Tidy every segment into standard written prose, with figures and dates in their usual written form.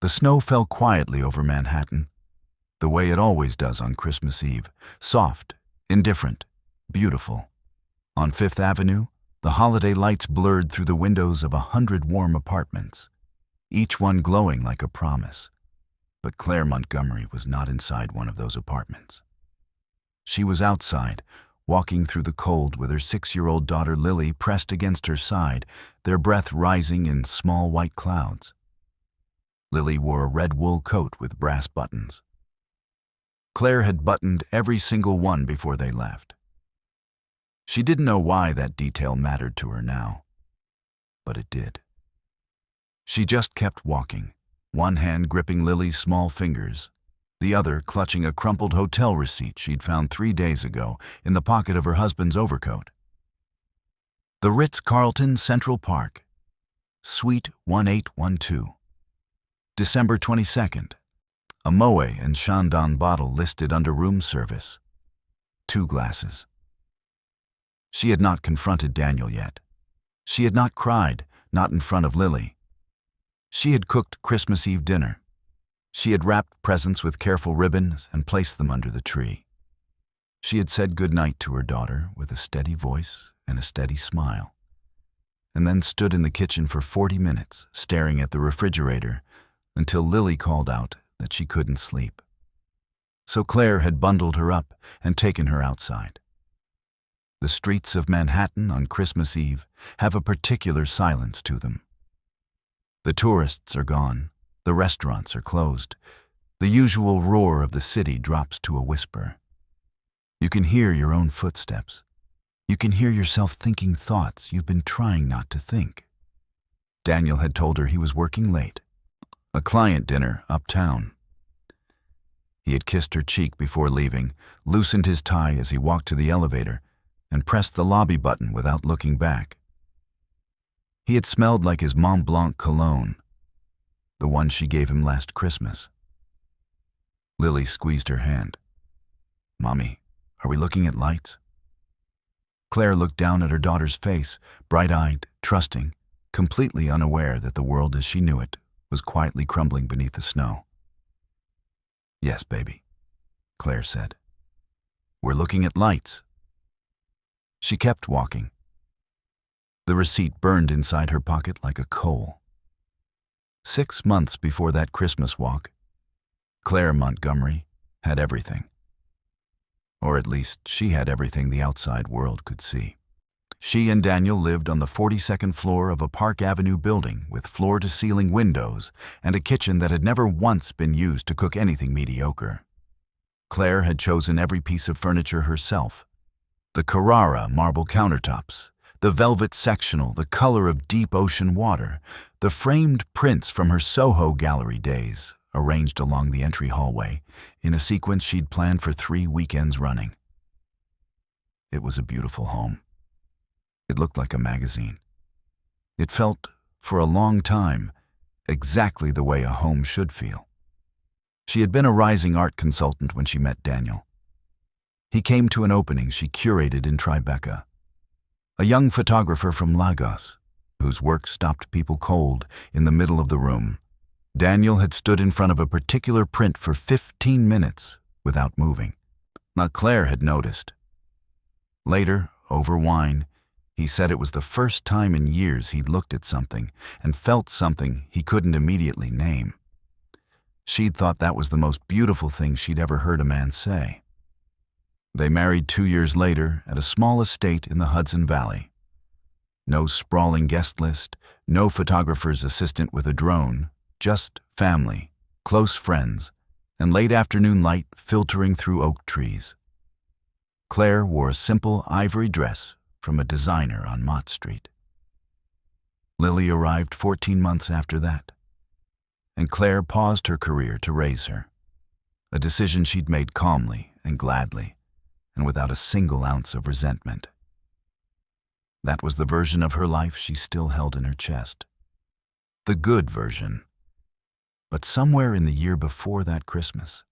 The snow fell quietly over Manhattan, the way it always does on Christmas Eve, soft, indifferent, beautiful. On Fifth Avenue, the holiday lights blurred through the windows of 100 warm apartments, each one glowing like a promise. But Claire Montgomery was not inside one of those apartments. She was outside, walking through the cold with her 6-year-old daughter Lily pressed against her side, their breath rising in small white clouds. Lily wore a red wool coat with brass buttons. Claire had buttoned every single one before they left. She didn't know why that detail mattered to her now, but it did. She just kept walking, one hand gripping Lily's small fingers, the other clutching a crumpled hotel receipt she'd found 3 days ago in the pocket of her husband's overcoat. The Ritz-Carlton, Central Park, Suite 1812. December 22nd. A Moet and Chandon bottle listed under room service. 2 glasses. She had not confronted Daniel yet. She had not cried, not in front of Lily. She had cooked Christmas Eve dinner. She had wrapped presents with careful ribbons and placed them under the tree. She had said goodnight to her daughter with a steady voice and a steady smile, and then stood in the kitchen for 40 minutes, staring at the refrigerator, until Lily called out that she couldn't sleep. So Claire had bundled her up and taken her outside. The streets of Manhattan on Christmas Eve have a particular silence to them. The tourists are gone, the restaurants are closed, the usual roar of the city drops to a whisper. You can hear your own footsteps. You can hear yourself thinking thoughts you've been trying not to think. Daniel had told her he was working late. A client dinner uptown. He had kissed her cheek before leaving, loosened his tie as he walked to the elevator, and pressed the lobby button without looking back. He had smelled like his Mont Blanc cologne, the one she gave him last Christmas. Lily squeezed her hand. "Mommy, are we looking at lights?" Claire looked down at her daughter's face, bright-eyed, trusting, completely unaware that the world as she knew it was quietly crumbling beneath the snow. "Yes, baby," Claire said. "We're looking at lights." She kept walking. The receipt burned inside her pocket like a coal. 6 months before that Christmas walk, Claire Montgomery had everything. Or at least she had everything the outside world could see. She and Daniel lived on the 42nd floor of a Park Avenue building with floor-to-ceiling windows and a kitchen that had never once been used to cook anything mediocre. Claire had chosen every piece of furniture herself. The Carrara marble countertops, the velvet sectional, the color of deep ocean water, the framed prints from her Soho gallery days, arranged along the entry hallway, in a sequence she'd planned for 3 weekends running. It was a beautiful home. It looked like a magazine. It felt, for a long time, exactly the way a home should feel. She had been a rising art consultant when she met Daniel. He came to an opening she curated in Tribeca. A young photographer from Lagos, whose work stopped people cold in the middle of the room. Daniel had stood in front of a particular print for 15 minutes without moving. Now Claire had noticed. Later, over wine, he said it was the first time in years he'd looked at something and felt something he couldn't immediately name. She'd thought that was the most beautiful thing she'd ever heard a man say. They married 2 years later at a small estate in the Hudson Valley. No sprawling guest list, no photographer's assistant with a drone, just family, close friends, and late afternoon light filtering through oak trees. Claire wore a simple ivory dress from a designer on Mott Street. Lily arrived 14 months after that, and Claire paused her career to raise her, a decision she'd made calmly and gladly, and without a single ounce of resentment. That was the version of her life she still held in her chest. The good version. But somewhere in the year before that Christmas,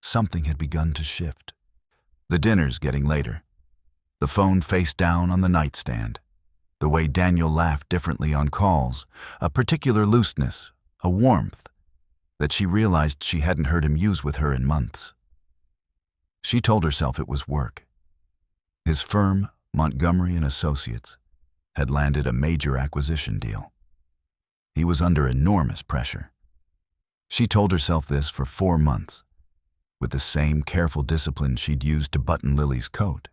something had begun to shift. The dinner's getting later. The phone face down on the nightstand. The way Daniel laughed differently on calls, a particular looseness, a warmth. that she realized she hadn't heard him use with her in months. She told herself it was work. His firm, Montgomery and Associates, had landed a major acquisition deal. He was under enormous pressure. She told herself this for 4 months, with the same careful discipline she'd used to button Lily's coat.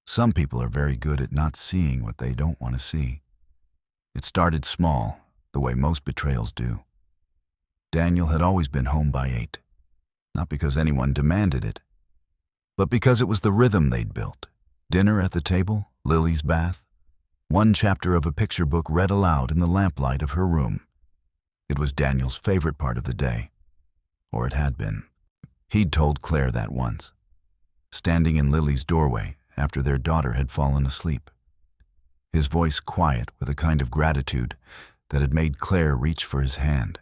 Some people are very good at not seeing what they don't want to see. It started small, the way most betrayals do. Daniel had always been home by 8, not because anyone demanded it, but because it was the rhythm they'd built. Dinner at the table, Lily's bath, one chapter of a picture book read aloud in the lamplight of her room. It was Daniel's favorite part of the day, or it had been. He'd told Claire that once, standing in Lily's doorway after their daughter had fallen asleep, his voice quiet with a kind of gratitude that had made Claire reach for his hand.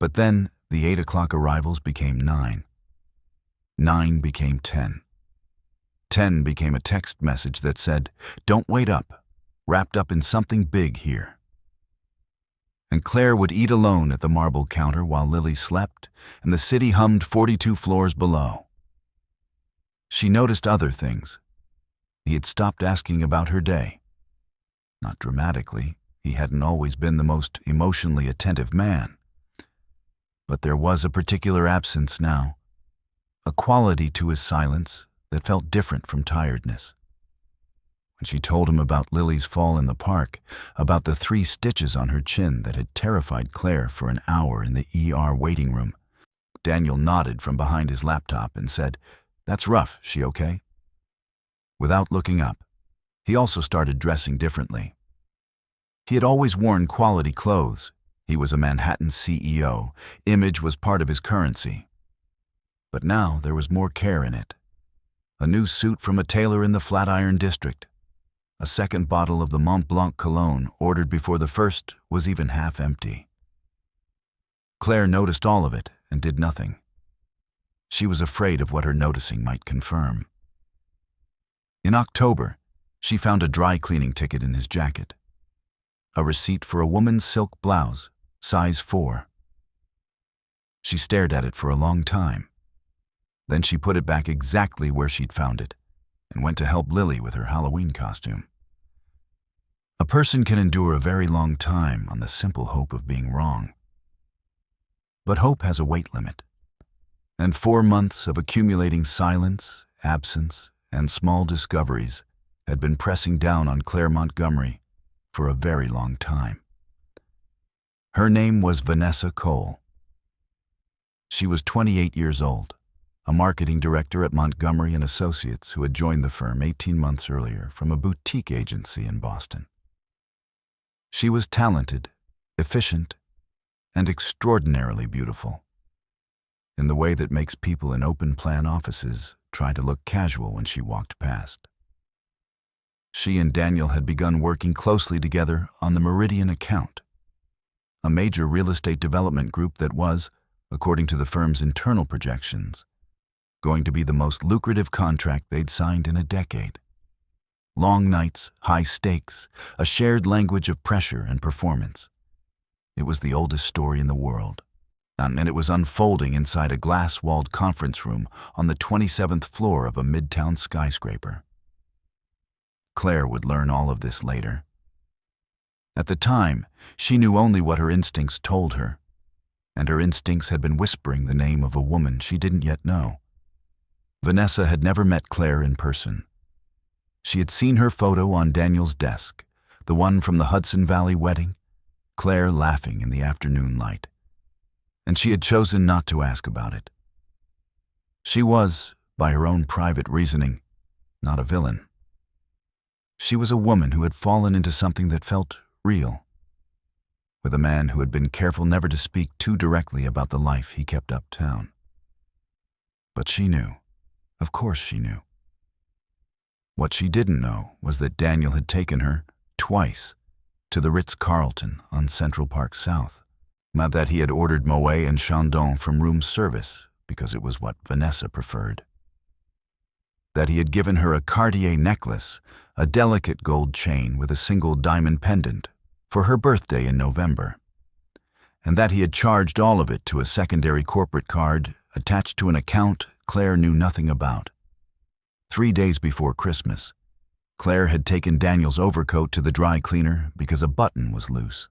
But then the 8 o'clock arrivals became 9. 9 became 10. 10 became a text message that said, "Don't wait up," wrapped up in something big here. And Claire would eat alone at the marble counter while Lily slept and the city hummed 42 floors below. She noticed other things. He had stopped asking about her day. Not dramatically, he hadn't always been the most emotionally attentive man. But there was a particular absence now, a quality to his silence that felt different from tiredness. When she told him about Lily's fall in the park, about the 3 stitches on her chin that had terrified Claire for an hour in the ER waiting room, Daniel nodded from behind his laptop and said, "That's rough, she okay?" Without looking up, he also started dressing differently. He had always worn quality clothes. He was a Manhattan CEO. Image was part of his currency. But now there was more care in it. A new suit from a tailor in the Flatiron District. A second bottle of the Mont Blanc cologne, ordered before the first was even half empty. Claire noticed all of it and did nothing. She was afraid of what her noticing might confirm. In October, she found a dry cleaning ticket in his jacket. A receipt for a woman's silk blouse, size 4. She stared at it for a long time. Then she put it back exactly where she'd found it and went to help Lily with her Halloween costume. A person can endure a very long time on the simple hope of being wrong. But hope has a weight limit. And 4 months of accumulating silence, absence, and small discoveries had been pressing down on Claire Montgomery for a very long time. Her name was Vanessa Cole. She was 28 years old, a marketing director at Montgomery and Associates who had joined the firm 18 months earlier from a boutique agency in Boston. She was talented, efficient, and extraordinarily beautiful, in the way that makes people in open-plan offices try to look casual when she walked past. She and Daniel had begun working closely together on the Meridian account, a major real estate development group that was, according to the firm's internal projections, going to be the most lucrative contract they'd signed in a decade. Long nights, high stakes, a shared language of pressure and performance. It was the oldest story in the world, and it was unfolding inside a glass-walled conference room on the 27th floor of a midtown skyscraper. Claire would learn all of this later. At the time, she knew only what her instincts told her, and her instincts had been whispering the name of a woman she didn't yet know. Vanessa had never met Claire in person. She had seen her photo on Daniel's desk, the one from the Hudson Valley wedding, Claire laughing in the afternoon light, and she had chosen not to ask about it. She was, by her own private reasoning, not a villain. She was a woman who had fallen into something that felt real, with a man who had been careful never to speak too directly about the life he kept uptown. But she knew. Of course she knew. What she didn't know was that Daniel had taken her, twice, to the Ritz-Carlton on Central Park South, not that he had ordered Moet and Chandon from room service because it was what Vanessa preferred. That he had given her a Cartier necklace, a delicate gold chain with a single diamond pendant, for her birthday in November, and that he had charged all of it to a secondary corporate card attached to an account Claire knew nothing about. 3 days before Christmas, Claire had taken Daniel's overcoat to the dry cleaner because a button was loose.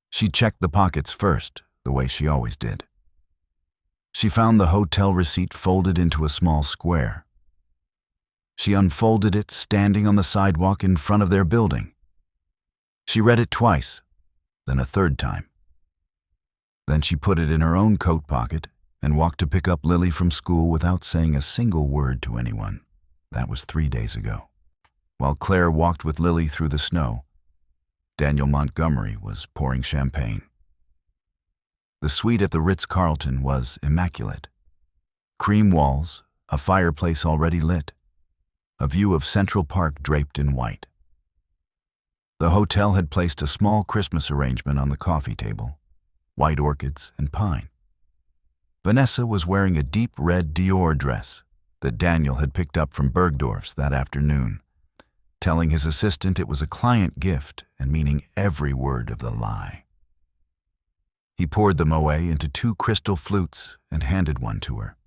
She checked the pockets first, the way she always did. She found the hotel receipt folded into a small square. She unfolded it standing on the sidewalk in front of their building. She read it twice, then a third time. Then she put it in her own coat pocket and walked to pick up Lily from school without saying a single word to anyone. That was 3 days ago. While Claire walked with Lily through the snow, Daniel Montgomery was pouring champagne. The suite at the Ritz-Carlton was immaculate. Cream walls, a fireplace already lit, a view of Central Park draped in white. The hotel had placed a small Christmas arrangement on the coffee table, white orchids and pine. Vanessa was wearing a deep red Dior dress that Daniel had picked up from Bergdorf's that afternoon, telling his assistant it was a client gift and meaning every word of the lie. He poured the Moet into 2 crystal flutes and handed one to her.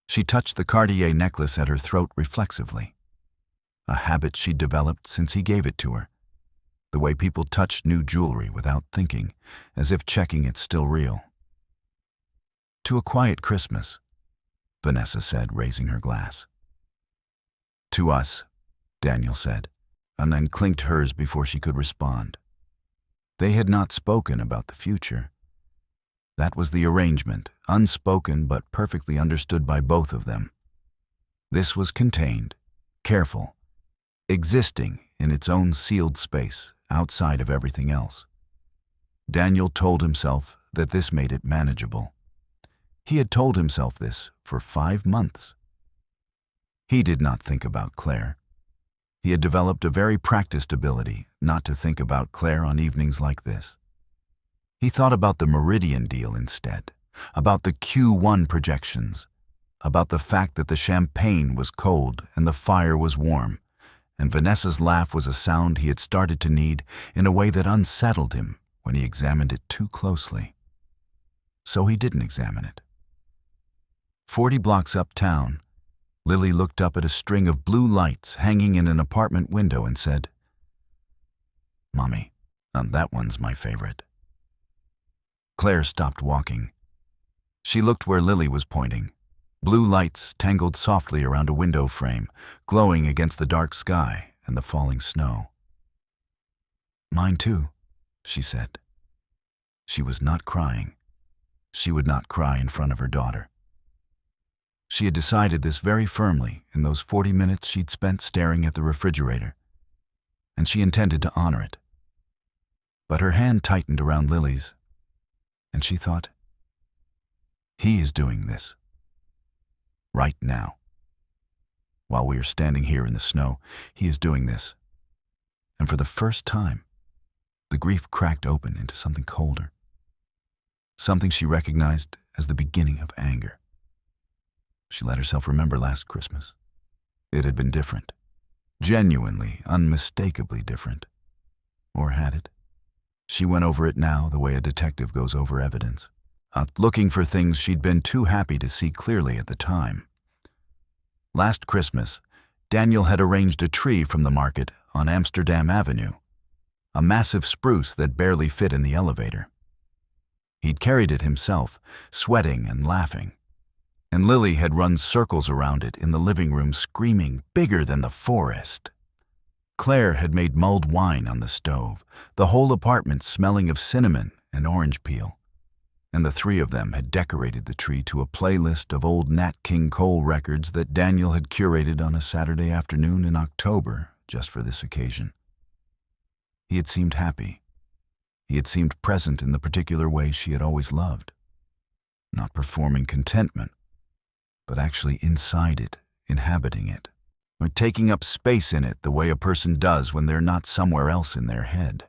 She touched the Cartier necklace at her throat reflexively, a habit she'd developed since he gave it to her, the way people touched new jewelry without thinking, as if checking it's still real. "To a quiet Christmas," Vanessa said, raising her glass. "To us," Daniel said, and then clinked hers before she could respond. They had not spoken about the future. That was the arrangement, unspoken but perfectly understood by both of them. This was contained, careful, existing in its own sealed space outside of everything else. Daniel told himself that this made it manageable. He had told himself this for 5 months. He did not think about Claire. He had developed a very practiced ability not to think about Claire on evenings like this. He thought about the Meridian deal instead, about the Q1 projections, about the fact that the champagne was cold and the fire was warm, and Vanessa's laugh was a sound he had started to need in a way that unsettled him when he examined it too closely. So he didn't examine it. 40 blocks uptown, Lily looked up at a string of blue lights hanging in an apartment window and said, "Mommy, that one's my favorite." Claire stopped walking. She looked where Lily was pointing. Blue lights tangled softly around a window frame, glowing against the dark sky and the falling snow. "Mine too," she said. She was not crying. She would not cry in front of her daughter. She had decided this very firmly in those 40 minutes she'd spent staring at the refrigerator, and she intended to honor it. But her hand tightened around Lily's, and she thought, he is doing this. Right now. While we are standing here in the snow, he is doing this. And for the first time, the grief cracked open into something colder. Something she recognized as the beginning of anger. She let herself remember last Christmas. It had been different. Genuinely, unmistakably different. Or had it? She went over it now the way a detective goes over evidence, looking for things she'd been too happy to see clearly at the time. Last Christmas, Daniel had arranged a tree from the market on Amsterdam Avenue, a massive spruce that barely fit in the elevator. He'd carried it himself, sweating and laughing, and Lily had run circles around it in the living room screaming, "Bigger than the forest!" Claire had made mulled wine on the stove, the whole apartment smelling of cinnamon and orange peel, and the 3 of them had decorated the tree to a playlist of old Nat King Cole records that Daniel had curated on a Saturday afternoon in October just for this occasion. He had seemed happy. He had seemed present in the particular way she had always loved, not performing contentment, but actually inside it, inhabiting it, or taking up space in it the way a person does when they're not somewhere else in their head.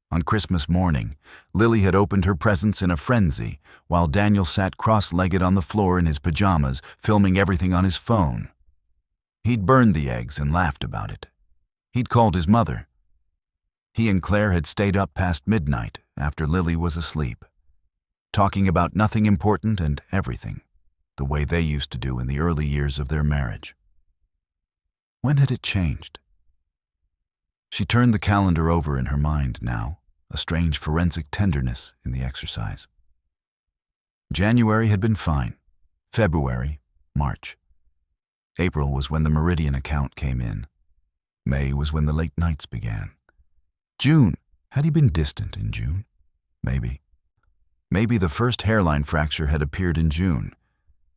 On Christmas morning, Lily had opened her presents in a frenzy, while Daniel sat cross-legged on the floor in his pajamas, filming everything on his phone. He'd burned the eggs and laughed about it. He'd called his mother. He and Claire had stayed up past midnight, after Lily was asleep, talking about nothing important and everything, the way they used to do in the early years of their marriage. When had it changed? She turned the calendar over in her mind now, a strange forensic tenderness in the exercise. January had been fine. February, March. April was when the Meridian account came in. May was when the late nights began. June, had he been distant in June? Maybe. Maybe the first hairline fracture had appeared in June,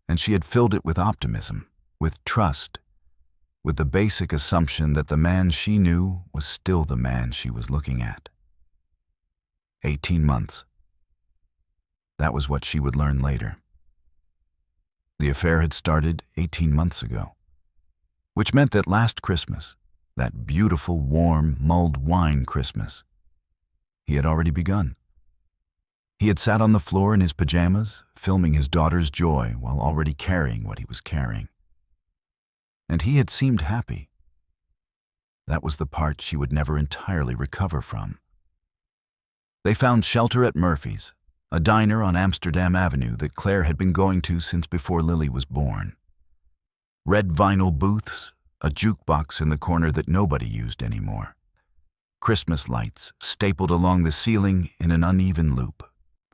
and she had filled it with optimism, with trust, with the basic assumption that the man she knew was still the man she was looking at. 18 months. That was what she would learn later. The affair had started 18 months ago, which meant that last Christmas, that beautiful, warm, mulled wine Christmas, he had already begun. He had sat on the floor in his pajamas, filming his daughter's joy while already carrying what he was carrying. And he had seemed happy. That was the part she would never entirely recover from. They found shelter at Murphy's, a diner on Amsterdam Avenue that Claire had been going to since before Lily was born. Red vinyl booths, a jukebox in the corner that nobody used anymore. Christmas lights stapled along the ceiling in an uneven loop.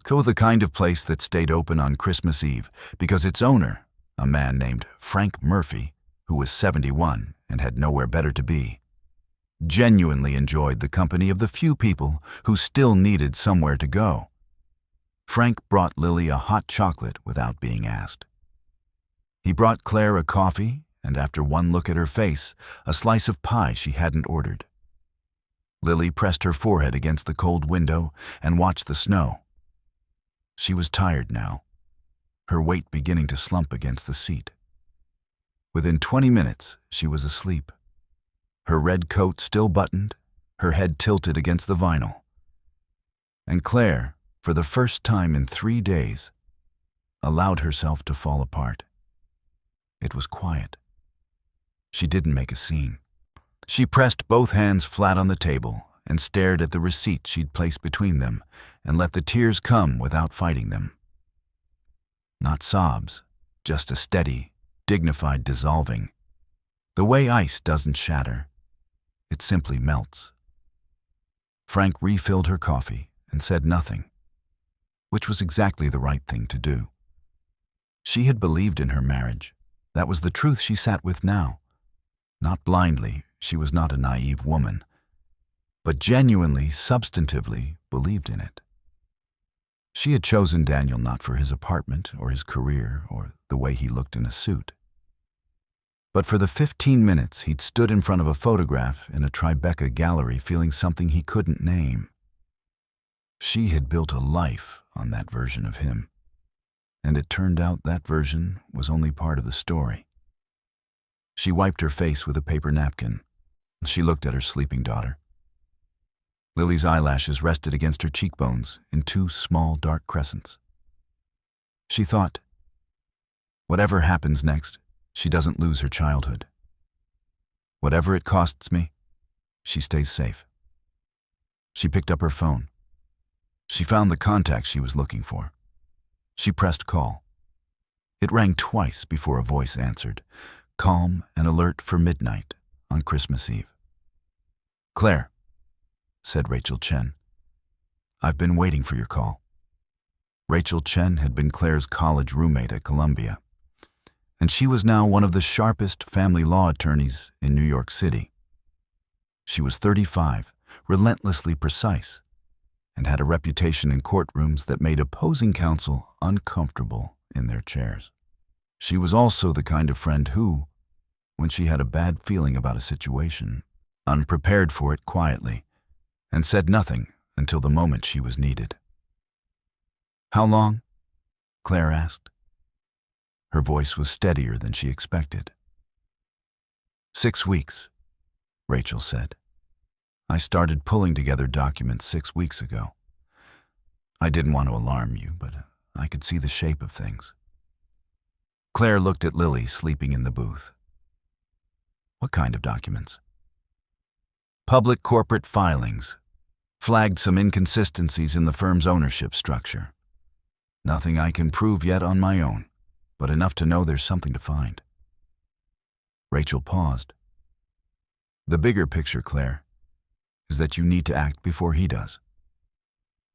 The kind of place that stayed open on Christmas Eve because its owner, a man named Frank Murphy, who was 71 and had nowhere better to be, genuinely enjoyed the company of the few people who still needed somewhere to go. Frank brought Lily a hot chocolate without being asked. He brought Claire a coffee, and after one look at her face, a slice of pie she hadn't ordered. Lily pressed her forehead against the cold window and watched the snow. She was tired now, her weight beginning to slump against the seat. Within 20 minutes, she was asleep, her red coat still buttoned, her head tilted against the vinyl. And Claire, for the first time in 3 days, allowed herself to fall apart. It was quiet. She didn't make a scene. She pressed both hands flat on the table and stared at the receipt she'd placed between them and let the tears come without fighting them. Not sobs, just a steady, dignified dissolving. The way ice doesn't shatter, it simply melts. Frank refilled her coffee and said nothing, which was exactly the right thing to do. She had believed in her marriage. That was the truth she sat with now. Not blindly, she was not a naive woman, but genuinely, substantively believed in it. She had chosen Daniel not for his apartment or his career or the way he looked in a suit, but for the 15 minutes he'd stood in front of a photograph in a Tribeca gallery feeling something he couldn't name. She had built a life on that version of him, and it turned out that version was only part of the story. She wiped her face with a paper napkin. She looked at her sleeping daughter. Lily's eyelashes rested against her cheekbones in 2 small dark crescents. She thought, whatever happens next, she doesn't lose her childhood. Whatever it costs me, she stays safe. She picked up her phone. She found the contact she was looking for. She pressed call. It rang twice before a voice answered, calm and alert for midnight on Christmas Eve. "Claire," said Rachel Chen. "I've been waiting for your call." Rachel Chen had been Claire's college roommate at Columbia, and she was now one of the sharpest family law attorneys in New York City. She was 35, relentlessly precise, and had a reputation in courtrooms that made opposing counsel uncomfortable in their chairs. She was also the kind of friend who, when she had a bad feeling about a situation, unprepared for it quietly, and said nothing until the moment she was needed. "How long?" Claire asked. Her voice was steadier than she expected. 6 weeks, Rachel said. "I started pulling together documents 6 weeks ago. I didn't want to alarm you, but I could see the shape of things." Claire looked at Lily sleeping in the booth. "What kind of documents?" "Public corporate filings. flagged some inconsistencies in the firm's ownership structure. Nothing I can prove yet on my own, but enough to know there's something to find. Rachel paused. The bigger picture, Claire, is that you need to act before he does.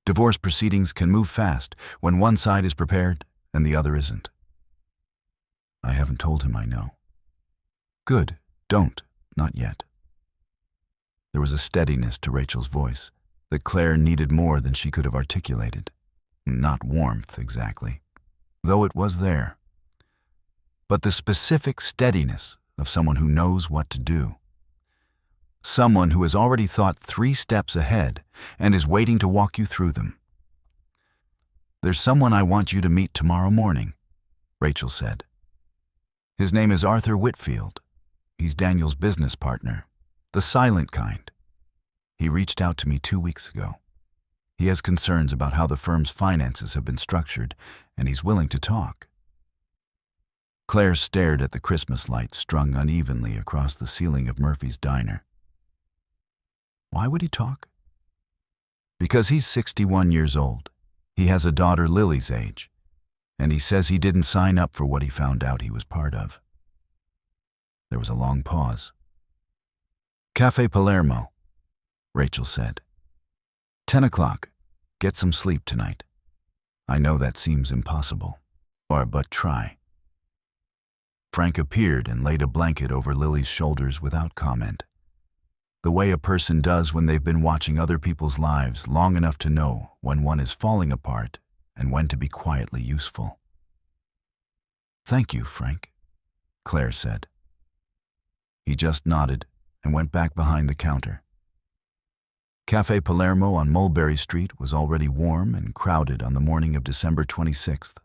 Divorce proceedings can move fast when one side is prepared and the other isn't. I haven't told him I know. Good, don't, not yet. There was a steadiness to Rachel's voice that Claire needed more than she could have articulated. Not warmth, exactly, though it was there, but the specific steadiness of someone who knows what to do. Someone who has already thought 3 steps ahead and is waiting to walk you through them. There's someone I want you to meet tomorrow morning, Rachel said. His name is Arthur Whitfield. He's Daniel's business partner, the silent kind. He reached out to me 2 weeks ago. He has concerns about how the firm's finances have been structured, and he's willing to talk. Claire stared at the Christmas lights strung unevenly across the ceiling of Murphy's diner. Why would he talk? Because he's 61 years old. He has a daughter Lily's age, and he says he didn't sign up for what he found out he was part of. There was a long pause. Café Palermo, Rachel said. 10 o'clock. Get some sleep tonight. I know that seems impossible, but try. Frank appeared and laid a blanket over Lily's shoulders without comment. The way a person does when they've been watching other people's lives long enough to know when one is falling apart and when to be quietly useful. Thank you, Frank, Claire said. He just nodded and went back behind the counter. Café Palermo on Mulberry Street was already warm and crowded on the morning of December 26th,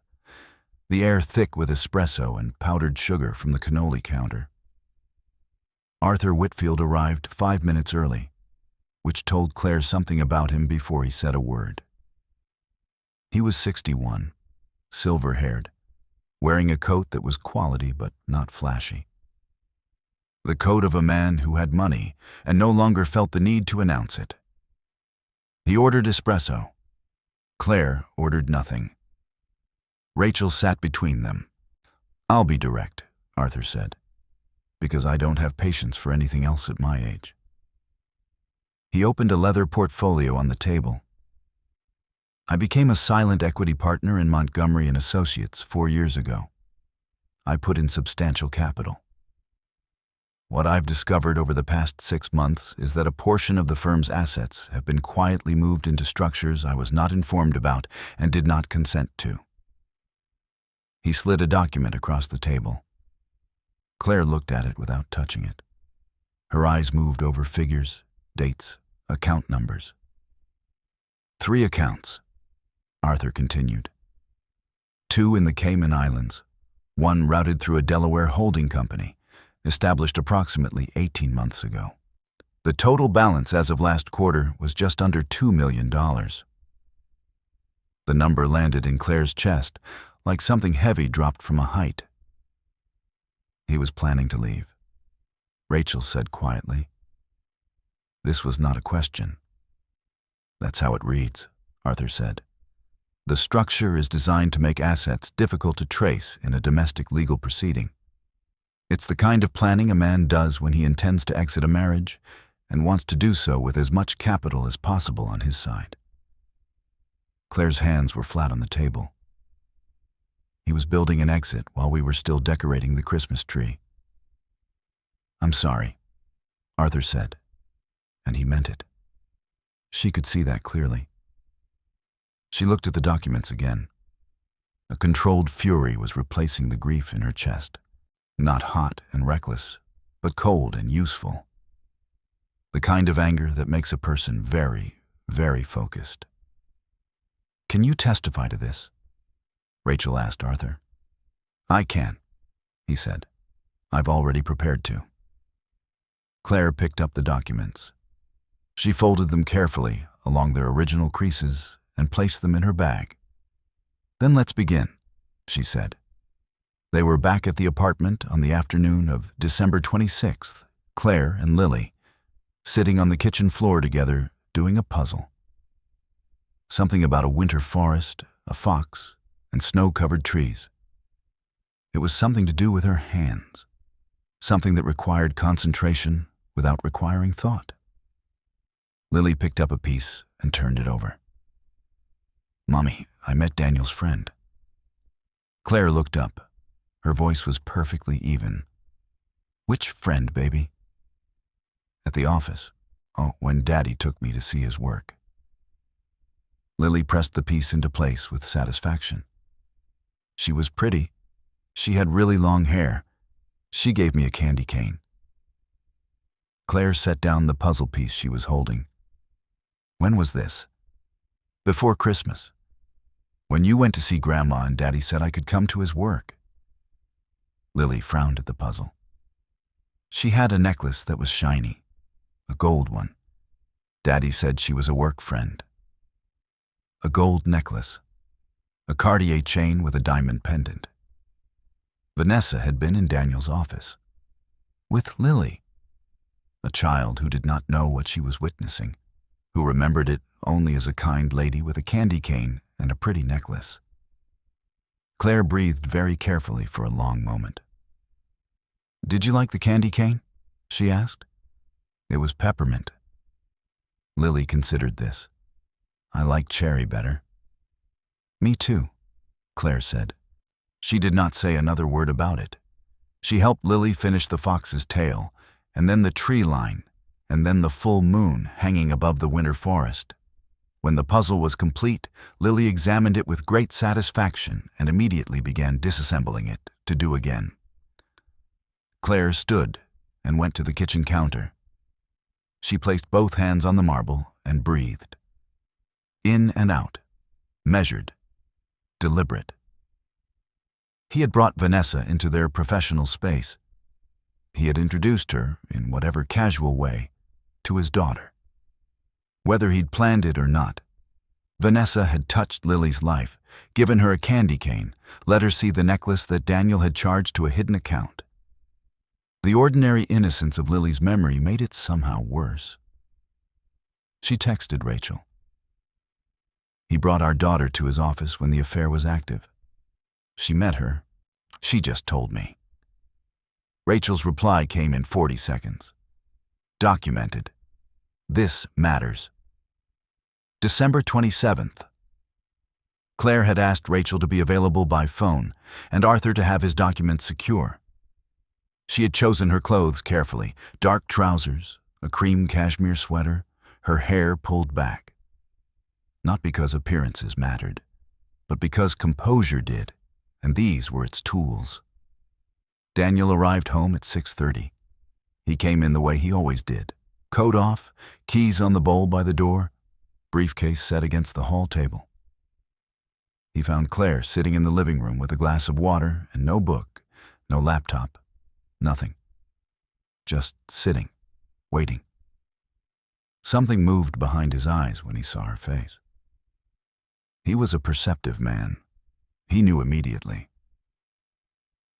the air thick with espresso and powdered sugar from the cannoli counter. Arthur Whitfield arrived 5 minutes early, which told Claire something about him before he said a word. He was 61, silver-haired, wearing a coat that was quality but not flashy. The coat of a man who had money and no longer felt the need to announce it. He ordered espresso. Claire ordered nothing. Rachel sat between them. I'll be direct, Arthur said, because I don't have patience for anything else at my age. He opened a leather portfolio on the table. I became a silent equity partner in Montgomery & Associates 4 years ago. I put in substantial capital. What I've discovered over the past 6 months is that a portion of the firm's assets have been quietly moved into structures I was not informed about and did not consent to. He slid a document across the table. Claire looked at it without touching it. Her eyes moved over figures, dates, account numbers. 3 accounts, Arthur continued. 2 in the Cayman Islands, 1 routed through a Delaware holding company, established approximately 18 months ago. The total balance as of last quarter was just under $2 million. The number landed in Claire's chest like something heavy dropped from a height. He was planning to leave, Rachel said quietly. This was not a question. That's how it reads, Arthur said. The structure is designed to make assets difficult to trace in a domestic legal proceeding. It's the kind of planning a man does when he intends to exit a marriage and wants to do so with as much capital as possible on his side. Claire's hands were flat on the table. He was building an exit while we were still decorating the Christmas tree. I'm sorry, Arthur said, and he meant it. She could see that clearly. She looked at the documents again. A controlled fury was replacing the grief in her chest. Not hot and reckless, but cold and useful. The kind of anger that makes a person very, very focused. Can you testify to this? Rachel asked Arthur. I can, he said. I've already prepared to. Claire picked up the documents. She folded them carefully along their original creases and placed them in her bag. Then let's begin, she said. They were back at the apartment on the afternoon of December 26th, Claire and Lily, sitting on the kitchen floor together doing a puzzle. Something about a winter forest, a fox, and snow-covered trees. It was something to do with her hands. Something that required concentration without requiring thought. Lily picked up a piece and turned it over. "Mommy, I met Daniel's friend." Claire looked up. Her voice was perfectly even. "Which friend, baby?" "At the office. Oh, when Daddy took me to see his work." Lily pressed the piece into place with satisfaction. She was pretty. She had really long hair. She gave me a candy cane. Claire set down the puzzle piece she was holding. "When was this?" "Before Christmas. When you went to see Grandma and Daddy said I could come to his work." Lily frowned at the puzzle. She had a necklace that was shiny, a gold one. Daddy said she was a work friend. A gold necklace, a Cartier chain with a diamond pendant. Vanessa had been in Daniel's office. With Lily, a child who did not know what she was witnessing, who remembered it only as a kind lady with a candy cane and a pretty necklace. Claire breathed very carefully for a long moment. "Did you like the candy cane?" she asked. "It was peppermint." Lily considered this. "I like cherry better." "Me too," Claire said. She did not say another word about it. She helped Lily finish the fox's tail, and then the tree line, and then the full moon hanging above the winter forest. When the puzzle was complete, Lily examined it with great satisfaction and immediately began disassembling it to do again. Claire stood and went to the kitchen counter. She placed both hands on the marble and breathed. In and out, measured, deliberate. He had brought Vanessa into their professional space. He had introduced her, in whatever casual way, to his daughter. Whether he'd planned it or not, Vanessa had touched Lily's life, given her a candy cane, let her see the necklace that Daniel had charged to a hidden account. The ordinary innocence of Lily's memory made it somehow worse. She texted Rachel. "He brought our daughter to his office when the affair was active. She met her. She just told me." Rachel's reply came in 40 seconds. Documented. This matters. December 27th. Claire had asked Rachel to be available by phone and Arthur to have his documents secure. She had chosen her clothes carefully, dark trousers, a cream cashmere sweater, her hair pulled back. Not because appearances mattered, but because composure did, and these were its tools. Daniel arrived home at 6:30. He came in the way he always did, coat off, keys on the bowl by the door, briefcase set against the hall table. He found Claire sitting in the living room with a glass of water and no book, no laptop, nothing. Just sitting, waiting. Something moved behind his eyes when he saw her face. He was a perceptive man. He knew immediately.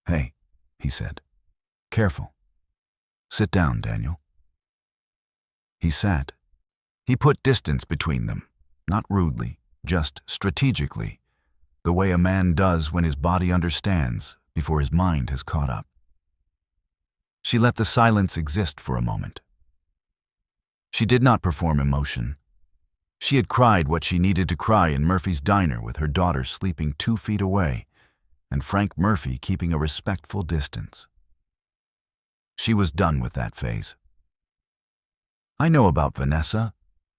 "Hey," he said. "Careful. Sit down, Daniel." He sat. He put distance between them, not rudely, just strategically, the way a man does when his body understands before his mind has caught up. She let the silence exist for a moment. She did not perform emotion. She had cried what she needed to cry in Murphy's diner with her daughter sleeping 2 feet away and Frank Murphy keeping a respectful distance. She was done with that phase. "I know about Vanessa,"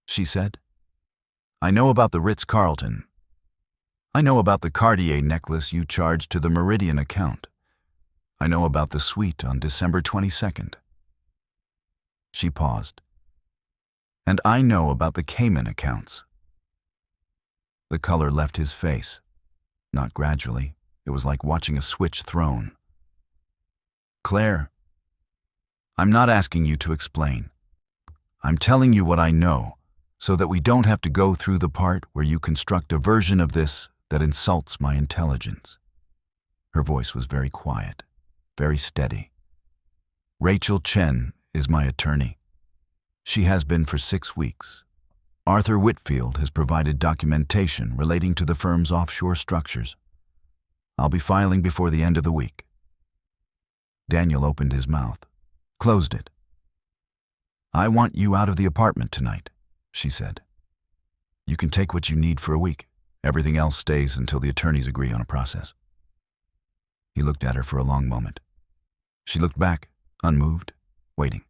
she said. "I know about the Ritz-Carlton. I know about the Cartier necklace you charged to the Meridian account. I know about the suite on December 22nd. She paused. "And I know about the Cayman accounts." The color left his face. Not gradually. It was like watching a switch thrown. "Claire, I'm not asking you to explain. I'm telling you what I know, so that we don't have to go through the part where you construct a version of this that insults my intelligence." Her voice was very quiet, very steady. "Rachel Chen is my attorney. She has been for 6 weeks. Arthur Whitfield has provided documentation relating to the firm's offshore structures. I'll be filing before the end of the week." Daniel opened his mouth, closed it. "I want you out of the apartment tonight," she said. "You can take what you need for a week. Everything else stays until the attorneys agree on a process." He looked at her for a long moment. She looked back, unmoved, waiting.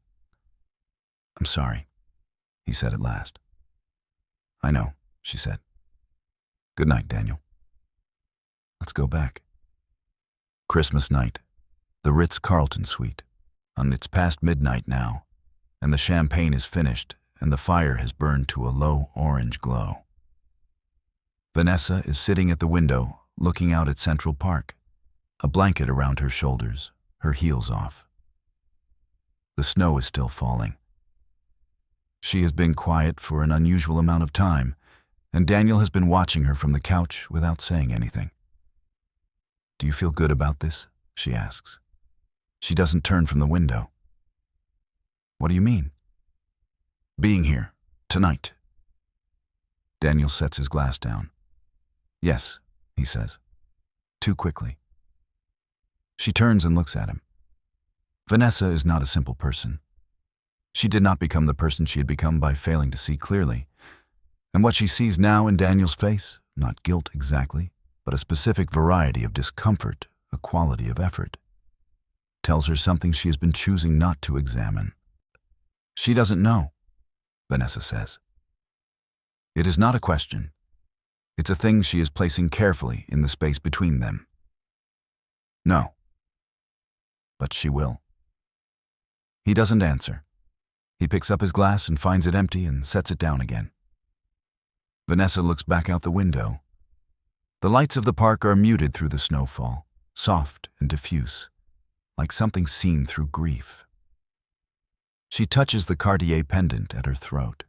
"I'm sorry," he said at last. "I know," she said. "Good night, Daniel. Let's go back." Christmas night, the Ritz-Carlton suite. It's past midnight now, and the champagne is finished, and the fire has burned to a low orange glow. Vanessa is sitting at the window, looking out at Central Park, a blanket around her shoulders, her heels off. The snow is still falling. She has been quiet for an unusual amount of time, and Daniel has been watching her from the couch without saying anything. "Do you feel good about this?" she asks. She doesn't turn from the window. "What do you mean?" "Being here, tonight." Daniel sets his glass down. "Yes," he says, too quickly. She turns and looks at him. Vanessa is not a simple person. She did not become the person she had become by failing to see clearly. And what she sees now in Daniel's face, not guilt exactly, but a specific variety of discomfort, a quality of effort, tells her something she has been choosing not to examine. "She doesn't know," Vanessa says. It is not a question. It's a thing she is placing carefully in the space between them. "No." "But she will." He doesn't answer. He picks up his glass and finds it empty and sets it down again. Vanessa looks back out the window. The lights of the park are muted through the snowfall, soft and diffuse, like something seen through grief. She touches the Cartier pendant at her throat.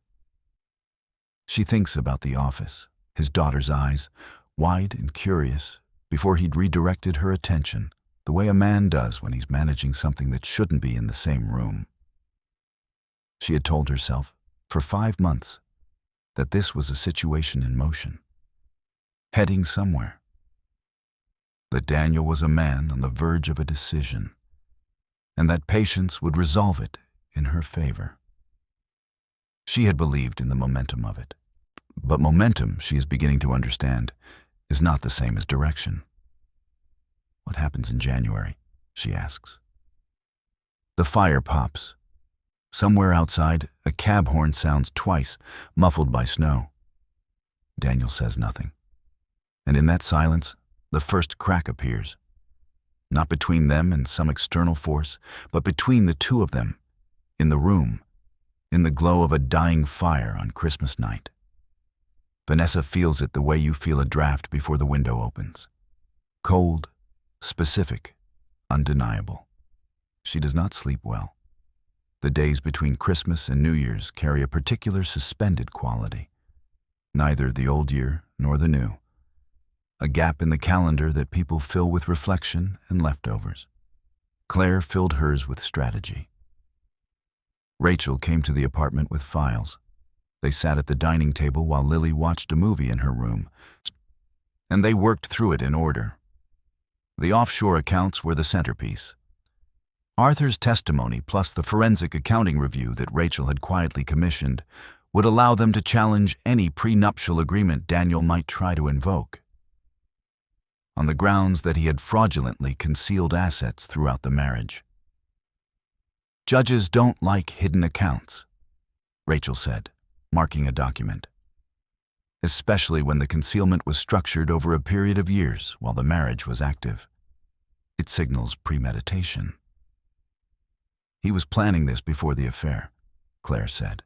She thinks about the office, his daughter's eyes, wide and curious, before he'd redirected her attention, the way a man does when he's managing something that shouldn't be in the same room. She had told herself, for 5 months, that this was a situation in motion, heading somewhere. That Daniel was a man on the verge of a decision, and that patience would resolve it in her favor. She had believed in the momentum of it. But momentum, she is beginning to understand, is not the same as direction. "What happens in January?" she asks. The fire pops. Somewhere outside, a cab horn sounds twice, muffled by snow. Daniel says nothing. And in that silence, the first crack appears. Not between them and some external force, but between the two of them, in the room, in the glow of a dying fire on Christmas night. Vanessa feels it the way you feel a draft before the window opens. Cold, specific, undeniable. She does not sleep well. The days between Christmas and New Year's carry a particular suspended quality. Neither the old year nor the new. A gap in the calendar that people fill with reflection and leftovers. Claire filled hers with strategy. Rachel came to the apartment with files. They sat at the dining table while Lily watched a movie in her room, and they worked through it in order. The offshore accounts were the centerpiece. Arthur's testimony plus the forensic accounting review that Rachel had quietly commissioned would allow them to challenge any prenuptial agreement Daniel might try to invoke, on the grounds that he had fraudulently concealed assets throughout the marriage. "Judges don't like hidden accounts," Rachel said, marking a document, especially when the concealment was structured over a period of years while the marriage was active. It signals premeditation. "He was planning this before the affair," Claire said,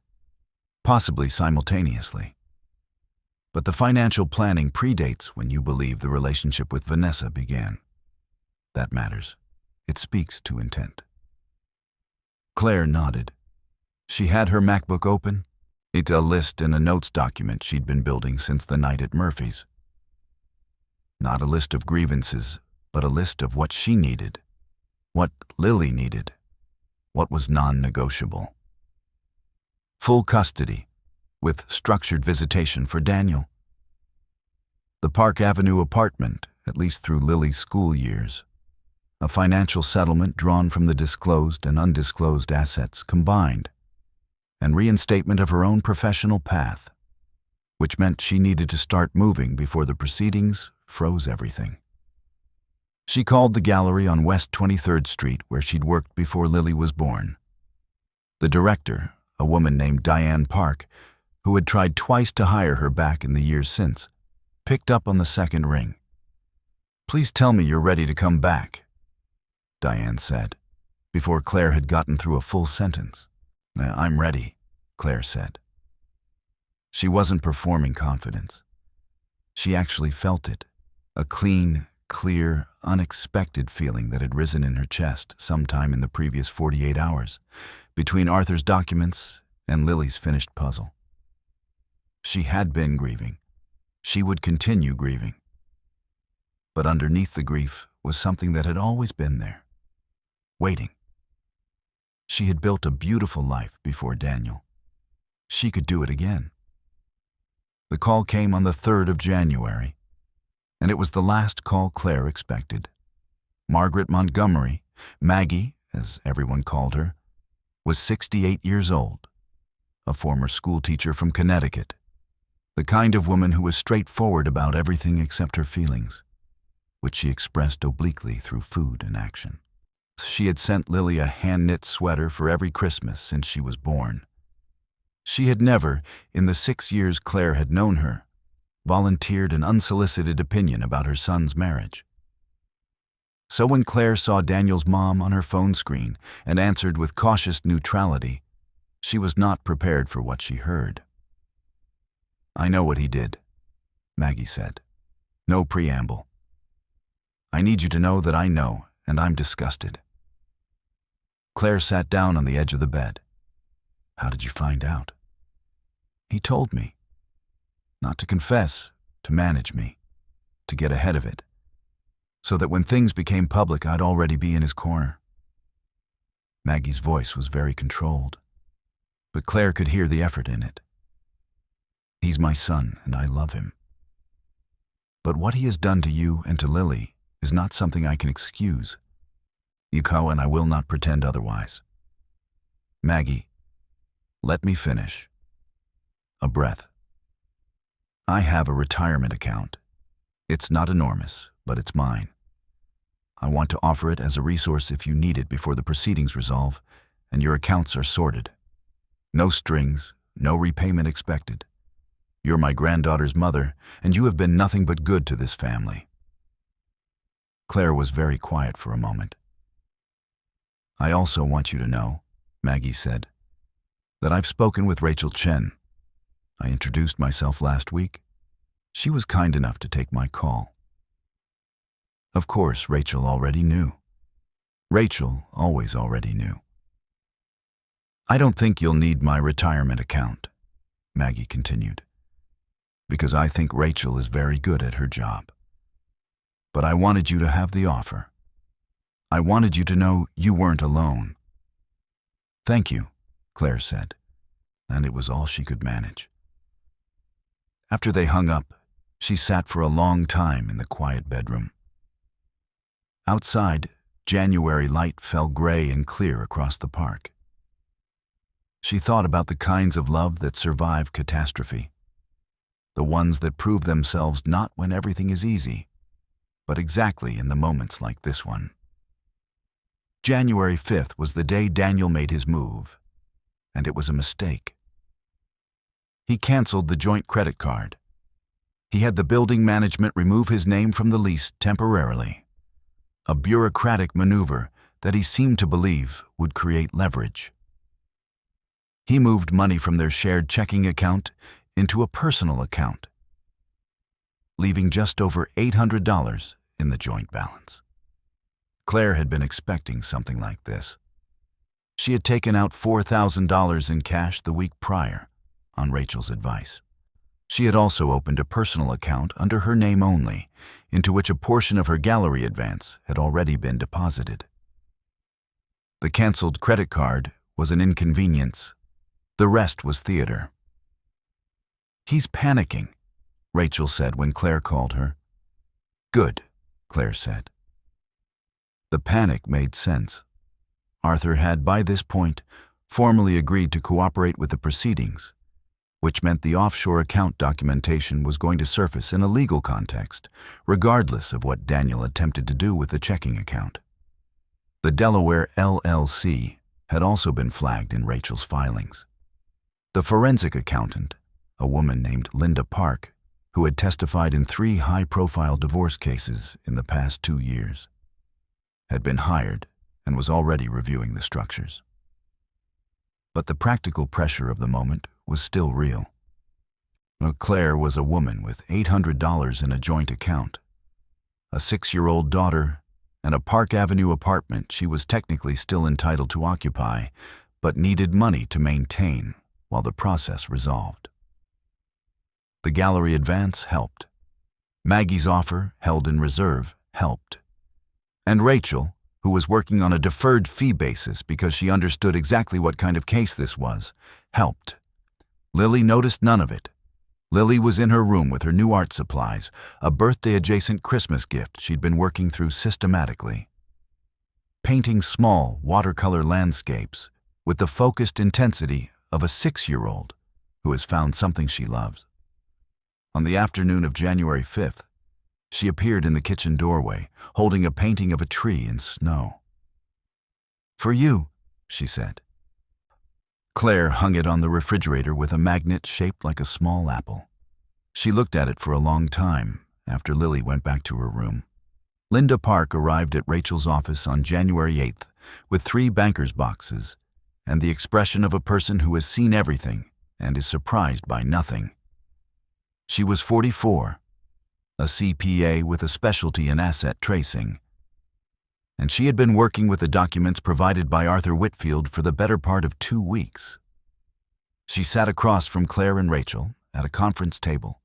"possibly simultaneously. But the financial planning predates when you believe the relationship with Vanessa began. That matters. It speaks to intent." Claire nodded. She had her MacBook open, a list and a notes document she'd been building since the night at Murphy's. Not a list of grievances, but a list of what she needed, what Lily needed, what was non-negotiable. Full custody, with structured visitation for Daniel. The Park Avenue apartment, at least through Lily's school years. A financial settlement drawn from the disclosed and undisclosed assets combined, and reinstatement of her own professional path, which meant she needed to start moving before the proceedings froze everything. She called the gallery on West 23rd Street where she'd worked before Lily was born. The director, a woman named Diane Park, who had tried twice to hire her back in the years since, picked up on the second ring. "Please tell me you're ready to come back," Diane said, before Claire had gotten through a full sentence. "I'm ready," Claire said. She wasn't performing confidence. She actually felt it, a clean, clear, unexpected feeling that had risen in her chest sometime in the previous 48 hours, between Arthur's documents and Lily's finished puzzle. She had been grieving. She would continue grieving. But underneath the grief was something that had always been there, waiting. She had built a beautiful life before Daniel. She could do it again. The call came on the 3rd of January, and it was the last call Claire expected. Margaret Montgomery, Maggie, as everyone called her, was 68 years old, a former schoolteacher from Connecticut, the kind of woman who was straightforward about everything except her feelings, which she expressed obliquely through food and action. She had sent Lily a hand-knit sweater for every Christmas since she was born. She had never, in the 6 years Claire had known her, volunteered an unsolicited opinion about her son's marriage. So when Claire saw Daniel's mom on her phone screen and answered with cautious neutrality, she was not prepared for what she heard. "I know what he did," Maggie said. "No preamble. I need you to know that I know, and I'm disgusted." Claire sat down on the edge of the bed. "How did you find out?" "He told me. Not to confess, to manage me, to get ahead of it, so that when things became public, I'd already be in his corner." Maggie's voice was very controlled, but Claire could hear the effort in it. "He's my son, and I love him. But what he has done to you and to Lily is not something I can excuse. Yuko, and I will not pretend otherwise. Maggie, let me finish." A breath. "I have a retirement account. It's not enormous, but it's mine. I want to offer it as a resource if you need it before the proceedings resolve and your accounts are sorted. No strings, no repayment expected. You're my granddaughter's mother, and you have been nothing but good to this family." Claire was very quiet for a moment. "I also want you to know," Maggie said, "that I've spoken with Rachel Chen. I introduced myself last week. She was kind enough to take my call." Of course, Rachel already knew. Rachel always already knew. "I don't think you'll need my retirement account," Maggie continued, "because I think Rachel is very good at her job. But I wanted you to have the offer. I wanted you to know you weren't alone." "Thank you," Claire said, and it was all she could manage. After they hung up, she sat for a long time in the quiet bedroom. Outside, January light fell gray and clear across the park. She thought about the kinds of love that survive catastrophe, the ones that prove themselves not when everything is easy, but exactly in the moments like this one. January 5th was the day Daniel made his move, and it was a mistake. He canceled the joint credit card. He had the building management remove his name from the lease temporarily, a bureaucratic maneuver that he seemed to believe would create leverage. He moved money from their shared checking account into a personal account, leaving just over $800 in the joint balance. Claire had been expecting something like this. She had taken out $4,000 in cash the week prior, on Rachel's advice. She had also opened a personal account under her name only, into which a portion of her gallery advance had already been deposited. The canceled credit card was an inconvenience. The rest was theater. "He's panicking," Rachel said when Claire called her. "Good," Claire said. The panic made sense. Arthur had, by this point, formally agreed to cooperate with the proceedings, which meant the offshore account documentation was going to surface in a legal context, regardless of what Daniel attempted to do with the checking account. The Delaware LLC had also been flagged in Rachel's filings. The forensic accountant, a woman named Linda Park, who had testified in 3 high-profile divorce cases in the past 2 years, had been hired and was already reviewing the structures. But the practical pressure of the moment was still real. Claire was a woman with $800 in a joint account, a 6-year-old daughter, and a Park Avenue apartment she was technically still entitled to occupy, but needed money to maintain while the process resolved. The gallery advance helped. Maggie's offer, held in reserve, helped. And Rachel, who was working on a deferred fee basis because she understood exactly what kind of case this was, helped. Lily noticed none of it. Lily was in her room with her new art supplies, a birthday-adjacent Christmas gift she'd been working through systematically. Painting small, watercolor landscapes with the focused intensity of a 6-year-old who has found something she loves. On the afternoon of January 5th, she appeared in the kitchen doorway, holding a painting of a tree in snow. "For you," she said. Claire hung it on the refrigerator with a magnet shaped like a small apple. She looked at it for a long time after Lily went back to her room. Linda Park arrived at Rachel's office on January 8th with 3 banker's boxes and the expression of a person who has seen everything and is surprised by nothing. She was 44, a CPA with a specialty in asset tracing, and she had been working with the documents provided by Arthur Whitfield for the better part of 2 weeks. She sat across from Claire and Rachel at a conference table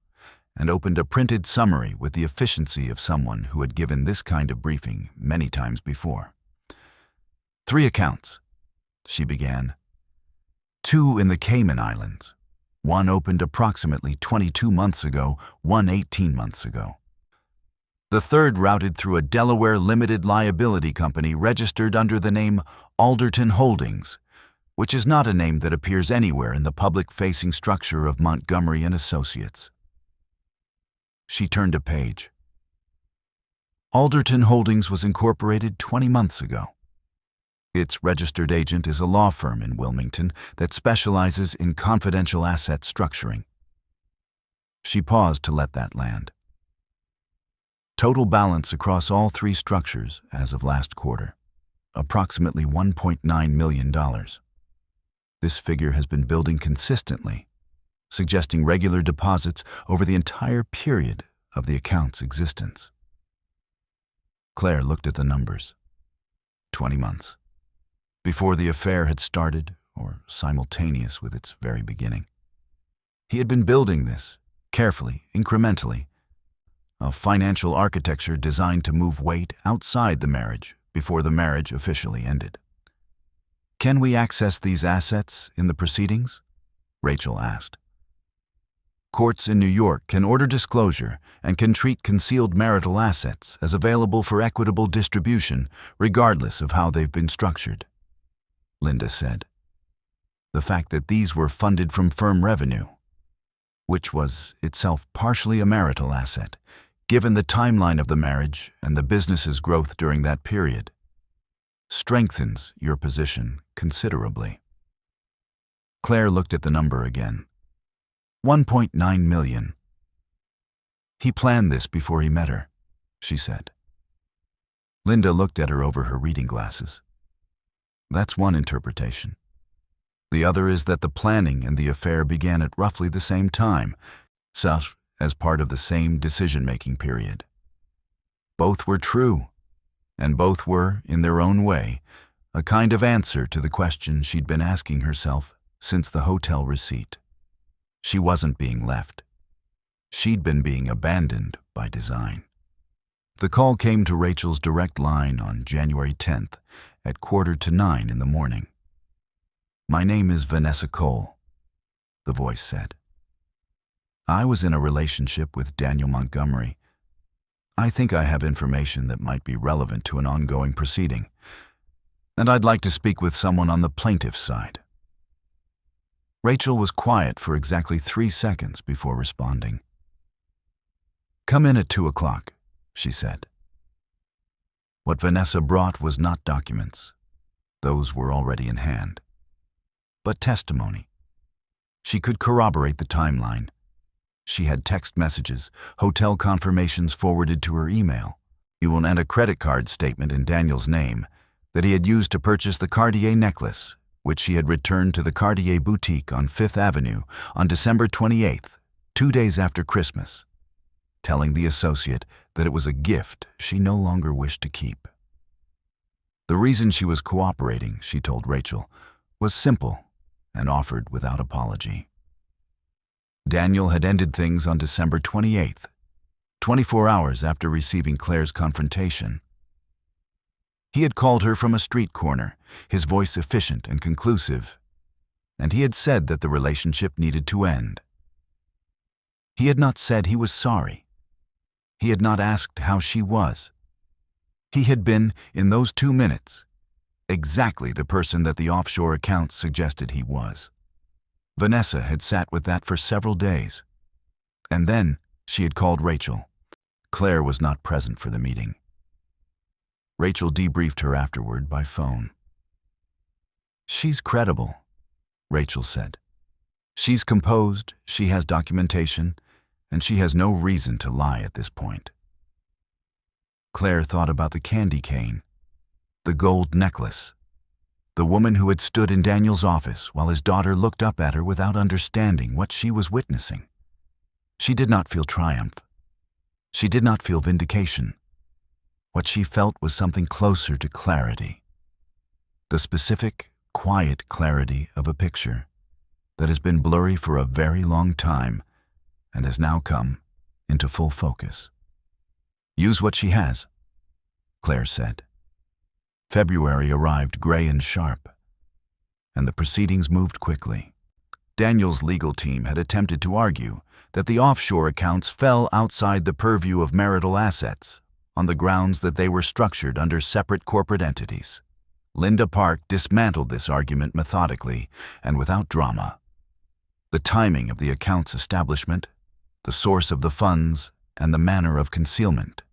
and opened a printed summary with the efficiency of someone who had given this kind of briefing many times before. 3 accounts, she began. 2 in the Cayman Islands. 1 opened approximately 22 months ago, 1 18 months ago. The 3rd routed through a Delaware limited liability company registered under the name Alderton Holdings, which is not a name that appears anywhere in the public-facing structure of Montgomery and Associates. She turned a page. Alderton Holdings was incorporated 20 months ago. Its registered agent is a law firm in Wilmington that specializes in confidential asset structuring. She paused to let that land. Total balance across all 3 structures as of last quarter, approximately $1.9 million. This figure has been building consistently, suggesting regular deposits over the entire period of the account's existence. Claire looked at the numbers. 20 months. Before the affair had started, or simultaneous with its very beginning. He had been building this, carefully, incrementally, a financial architecture designed to move weight outside the marriage before the marriage officially ended. "Can we access these assets in the proceedings?" Rachel asked. "Courts in New York can order disclosure and can treat concealed marital assets as available for equitable distribution regardless of how they've been structured," Linda said. The fact that these were funded from firm revenue, which was itself partially a marital asset, given the timeline of the marriage and the business's growth during that period, strengthens your position considerably. Claire looked at the number again. 1.9 million. "He planned this before he met her," she said. Linda looked at her over her reading glasses. That's one interpretation. The other is that the planning and the affair began at roughly the same time, such as part of the same decision-making period. Both were true, and both were, in their own way, a kind of answer to the question she'd been asking herself since the hotel receipt. She wasn't being left. She'd been being abandoned by design. The call came to Rachel's direct line on January 10th at 8:45 in the morning. "My name is Vanessa Cole," the voice said. I was in a relationship with Daniel Montgomery. I think I have information that might be relevant to an ongoing proceeding, and I'd like to speak with someone on the plaintiff's side. Rachel was quiet for exactly 3 seconds before responding. "Come in at 2 o'clock, she said. What Vanessa brought was not documents. Those were already in hand. But testimony. She could corroborate the timeline. She had text messages, hotel confirmations forwarded to her email, and a credit card statement in Daniel's name that he had used to purchase the Cartier necklace, which she had returned to the Cartier boutique on 5th Avenue on December 28th, 2 days after Christmas, telling the associate that it was a gift she no longer wished to keep. The reason she was cooperating, she told Rachel, was simple and offered without apology. Daniel had ended things on December 28th, 24 hours after receiving Claire's confrontation. He had called her from a street corner, his voice efficient and conclusive, and he had said that the relationship needed to end. He had not said he was sorry. He had not asked how she was. He had been, in those 2 minutes, exactly the person that the offshore accounts suggested he was. Vanessa had sat with that for several days, and then she had called Rachel. Claire was not present for the meeting. Rachel debriefed her afterward by phone. "She's credible," Rachel said. "She's composed, she has documentation, and she has no reason to lie at this point." Claire thought about the candy cane, the gold necklace, the woman who had stood in Daniel's office while his daughter looked up at her without understanding what she was witnessing. She did not feel triumph. She did not feel vindication. What she felt was something closer to clarity. The specific, quiet clarity of a picture that has been blurry for a very long time and has now come into full focus. "Use what she has," Claire said. February arrived gray and sharp, and the proceedings moved quickly. Daniel's legal team had attempted to argue that the offshore accounts fell outside the purview of marital assets on the grounds that they were structured under separate corporate entities. Linda Park dismantled this argument methodically and without drama. The timing of the account's establishment, the source of the funds, and the manner of concealment.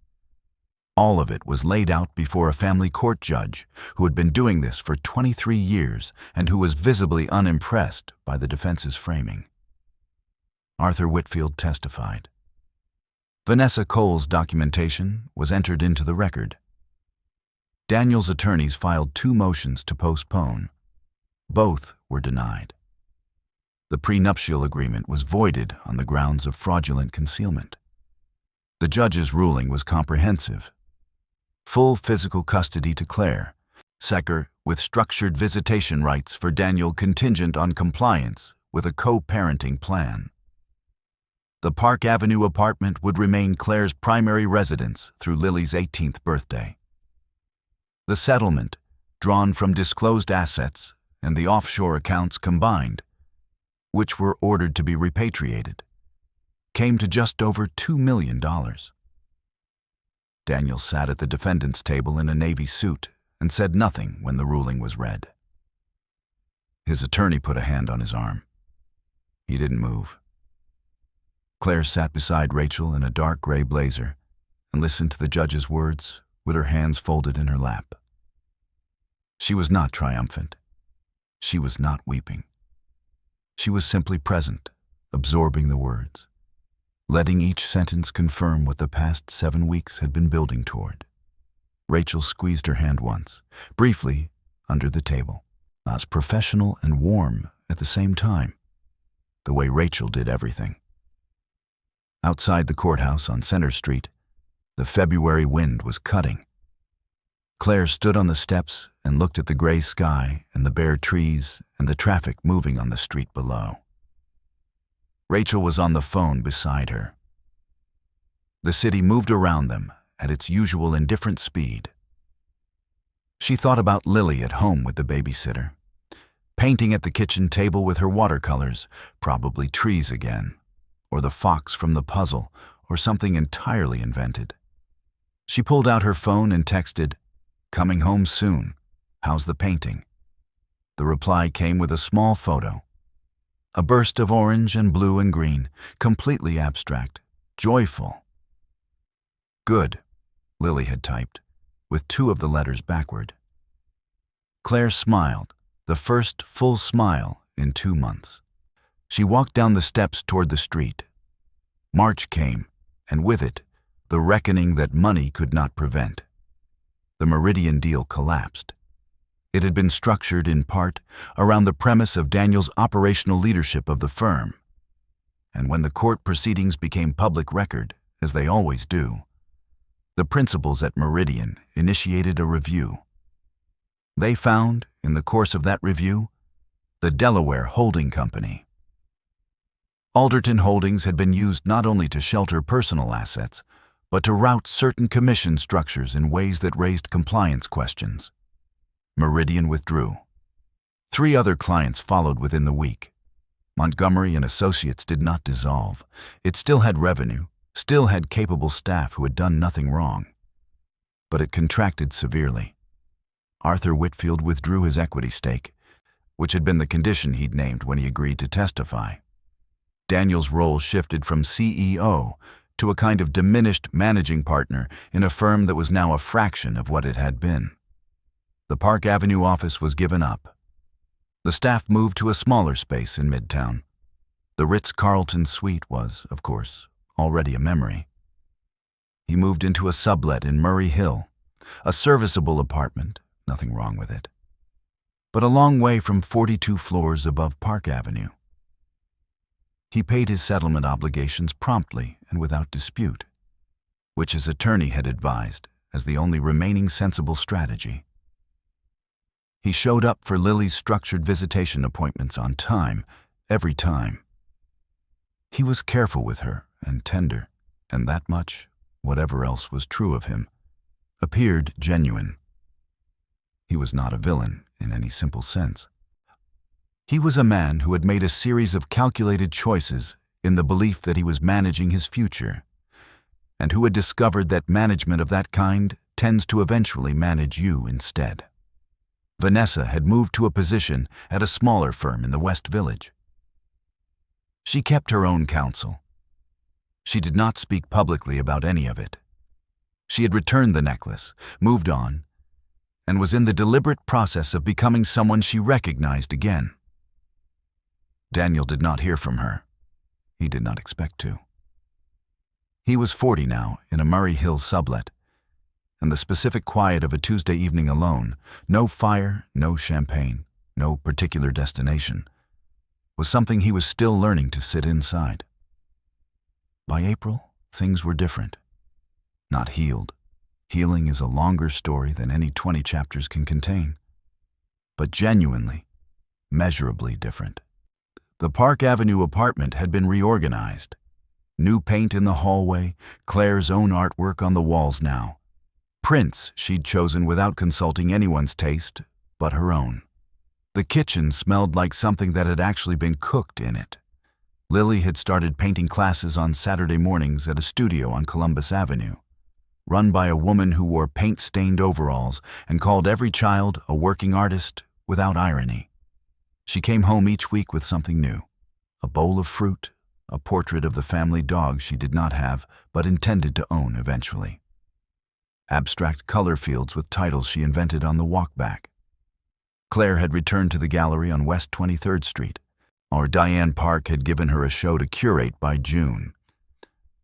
All of it was laid out before a family court judge who had been doing this for 23 years and who was visibly unimpressed by the defense's framing. Arthur Whitfield testified. Vanessa Cole's documentation was entered into the record. Daniel's attorneys filed 2 motions to postpone. Both were denied. The prenuptial agreement was voided on the grounds of fraudulent concealment. The judge's ruling was comprehensive. Full physical custody to Claire, Secker with structured visitation rights for Daniel contingent on compliance with a co-parenting plan. The Park Avenue apartment would remain Claire's primary residence through Lily's 18th birthday. The settlement, drawn from disclosed assets and the offshore accounts combined, which were ordered to be repatriated, came to just over $2 million. Daniel sat at the defendant's table in a navy suit and said nothing when the ruling was read. His attorney put a hand on his arm. He didn't move. Claire sat beside Rachel in a dark gray blazer and listened to the judge's words with her hands folded in her lap. She was not triumphant. She was not weeping. She was simply present, absorbing the words, letting each sentence confirm what the past 7 weeks had been building toward. Rachel squeezed her hand once, briefly, under the table, as professional and warm at the same time, the way Rachel did everything. Outside the courthouse on Center Street, the February wind was cutting. Claire stood on the steps and looked at the gray sky and the bare trees and the traffic moving on the street below. Rachel was on the phone beside her. The city moved around them at its usual indifferent speed. She thought about Lily at home with the babysitter, painting at the kitchen table with her watercolors, probably trees again, or the fox from the puzzle, or something entirely invented. She pulled out her phone and texted, "Coming home soon. How's the painting?" The reply came with a small photo. A burst of orange and blue and green, completely abstract, joyful. "Good," Lily had typed, with 2 of the letters backward. Claire smiled, the first full smile in 2 months. She walked down the steps toward the street. March came, and with it, the reckoning that money could not prevent. The Meridian deal collapsed. It had been structured, in part, around the premise of Daniel's operational leadership of the firm. And when the court proceedings became public record, as they always do, the principals at Meridian initiated a review. They found, in the course of that review, the Delaware Holding Company. Alderton Holdings had been used not only to shelter personal assets, but to route certain commission structures in ways that raised compliance questions. Meridian withdrew. 3 other clients followed within the week. Montgomery and Associates did not dissolve. It still had revenue, still had capable staff who had done nothing wrong. But it contracted severely. Arthur Whitfield withdrew his equity stake, which had been the condition he'd named when he agreed to testify. Daniel's role shifted from CEO to a kind of diminished managing partner in a firm that was now a fraction of what it had been. The Park Avenue office was given up. The staff moved to a smaller space in Midtown. The Ritz-Carlton suite was, of course, already a memory. He moved into a sublet in Murray Hill, a serviceable apartment, nothing wrong with it, but a long way from 42 floors above Park Avenue. He paid his settlement obligations promptly and without dispute, which his attorney had advised as the only remaining sensible strategy. He showed up for Lily's structured visitation appointments on time, every time. He was careful with her and tender, and that much, whatever else was true of him, appeared genuine. He was not a villain in any simple sense. He was a man who had made a series of calculated choices in the belief that he was managing his future, and who had discovered that management of that kind tends to eventually manage you instead. Vanessa had moved to a position at a smaller firm in the West Village. She kept her own counsel. She did not speak publicly about any of it. She had returned the necklace, moved on, and was in the deliberate process of becoming someone she recognized again. Daniel did not hear from her. He did not expect to. He was 40 now, in a Murray Hill sublet, and the specific quiet of a Tuesday evening alone, no fire, no champagne, no particular destination, was something he was still learning to sit inside. By April, things were different. Not healed. Healing is a longer story than any 20 chapters can contain. But genuinely, measurably different. The Park Avenue apartment had been reorganized. New paint in the hallway, Claire's own artwork on the walls now. Prints she'd chosen without consulting anyone's taste but her own. The kitchen smelled like something that had actually been cooked in it. Lily had started painting classes on Saturday mornings at a studio on Columbus Avenue, run by a woman who wore paint-stained overalls and called every child a working artist without irony. She came home each week with something new: a bowl of fruit, a portrait of the family dog she did not have but intended to own eventually. Abstract color fields with titles she invented on the walk back. Claire had returned to the gallery on West 23rd Street, or Diane Park had given her a show to curate by June.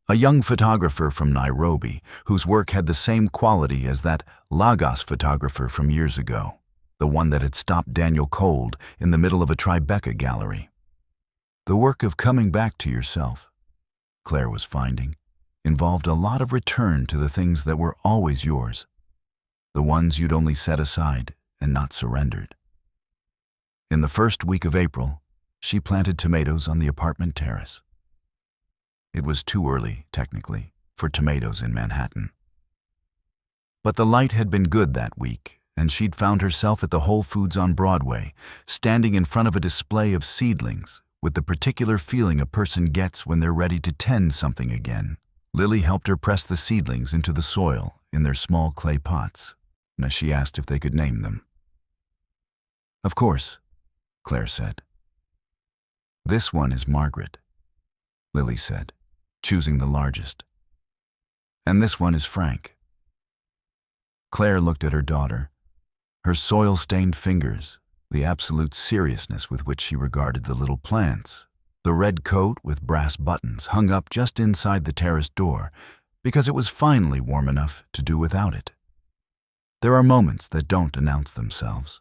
A young photographer from Nairobi, whose work had the same quality as that Lagos photographer from years ago, the one that had stopped Daniel cold in the middle of a Tribeca gallery. The work of coming back to yourself, Claire was finding, involved a lot of return to the things that were always yours, the ones you'd only set aside and not surrendered. In the first week of April, she planted tomatoes on the apartment terrace. It was too early, technically, for tomatoes in Manhattan. But the light had been good that week, and she'd found herself at the Whole Foods on Broadway, standing in front of a display of seedlings with the particular feeling a person gets when they're ready to tend something again. Lily helped her press the seedlings into the soil in their small clay pots, and she asked if they could name them. "Of course," Claire said. "This one is Margaret," Lily said, choosing the largest. "And this one is Frank." Claire looked at her daughter, her soil-stained fingers, the absolute seriousness with which she regarded the little plants, the red coat with brass buttons hung up just inside the terrace door because it was finally warm enough to do without it. There are moments that don't announce themselves,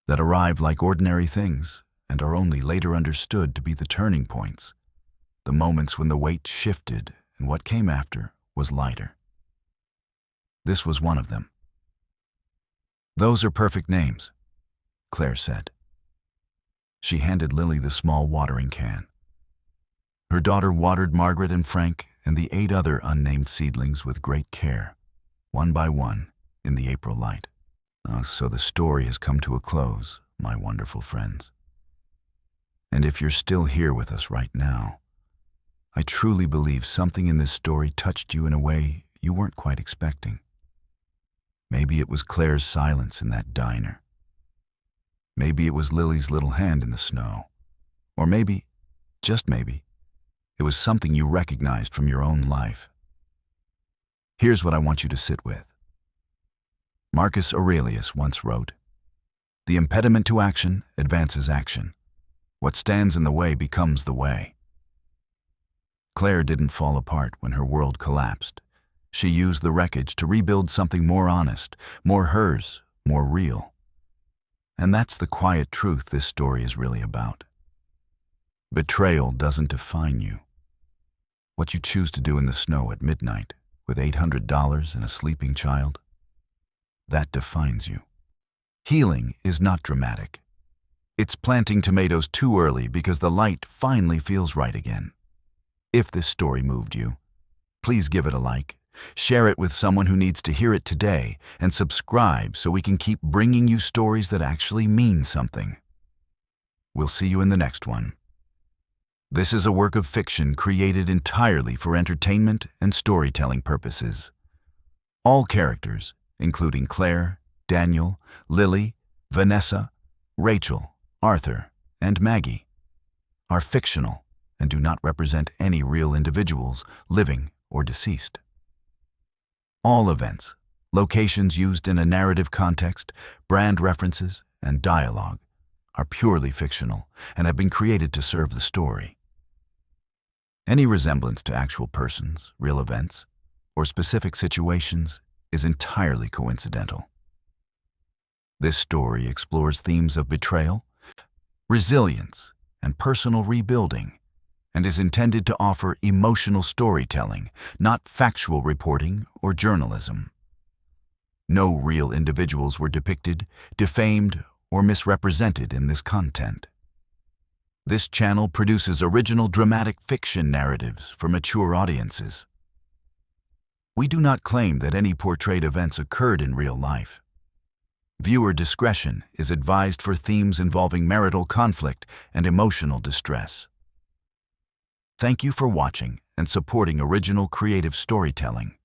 that arrive like ordinary things and are only later understood to be the turning points, the moments when the weight shifted and what came after was lighter. This was one of them. "Those are perfect names," Claire said. She handed Lily the small watering can. Her daughter watered Margaret and Frank and the 8 other unnamed seedlings with great care, one by one, in the April light. So the story has come to a close, my wonderful friends. And if you're still here with us right now, I truly believe something in this story touched you in a way you weren't quite expecting. Maybe it was Claire's silence in that diner. Maybe it was Lily's little hand in the snow. Or maybe, just maybe, it was something you recognized from your own life. Here's what I want you to sit with. Marcus Aurelius once wrote, "The impediment to action advances action. What stands in the way becomes the way." Claire didn't fall apart when her world collapsed. She used the wreckage to rebuild something more honest, more hers, more real. And that's the quiet truth this story is really about. Betrayal doesn't define you. What you choose to do in the snow at midnight with $800 and a sleeping child, that defines you. Healing is not dramatic. It's planting tomatoes too early because the light finally feels right again. If this story moved you, please give it a like, share it with someone who needs to hear it today, and subscribe so we can keep bringing you stories that actually mean something. We'll see you in the next one. This is a work of fiction created entirely for entertainment and storytelling purposes. All characters, including Claire, Daniel, Lily, Vanessa, Rachel, Arthur, and Maggie, are fictional and do not represent any real individuals, living or deceased. All events, locations used in a narrative context, brand references, and dialogue are purely fictional and have been created to serve the story. Any resemblance to actual persons, real events, or specific situations is entirely coincidental. This story explores themes of betrayal, resilience, and personal rebuilding, and is intended to offer emotional storytelling, not factual reporting or journalism. No real individuals were depicted, defamed, or misrepresented in this content. This channel produces original dramatic fiction narratives for mature audiences. We do not claim that any portrayed events occurred in real life. Viewer discretion is advised for themes involving marital conflict and emotional distress. Thank you for watching and supporting original creative storytelling.